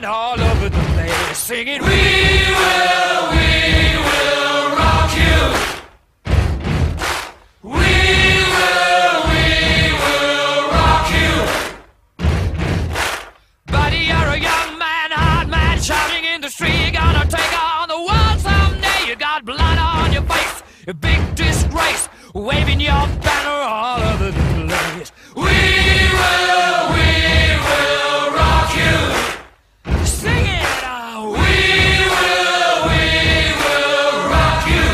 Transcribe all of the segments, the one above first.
all over the place, singing, we will rock you. We will rock you. Buddy, you're a young man, hard man, shouting in the street. You're gonna take on the world someday. You got blood on your face, a big disgrace, waving your banner all over the place. We will rock you. Sing it, we will rock you.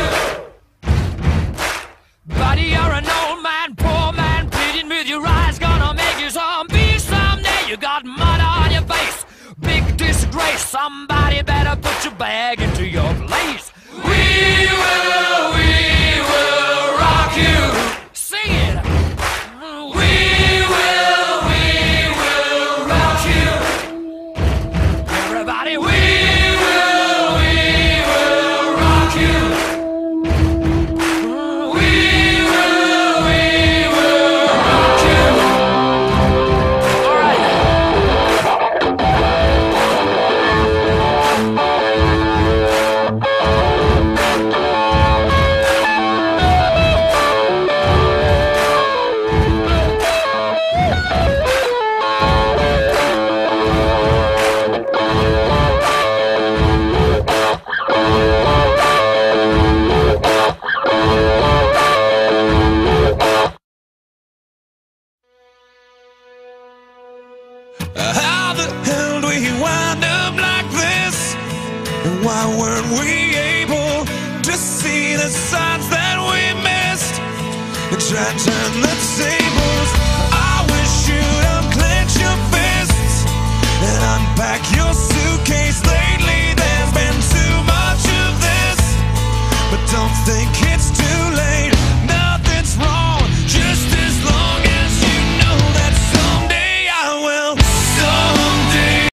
Buddy, you're an old man, poor man, pleading with your eyes, gonna make you zombie someday. You got mud on your face, big disgrace, somebody better put your bag into your place. We will rock you. Sing it. We will rock you. Everybody, we will rock you. We will rock you. All right. How the hell do we wind up like this? And why weren't we able to see the signs that we missed? And try to turn the tables. I wish you'd unclench your fists and unpack your suitcase. Lately there's been too much of this, but don't think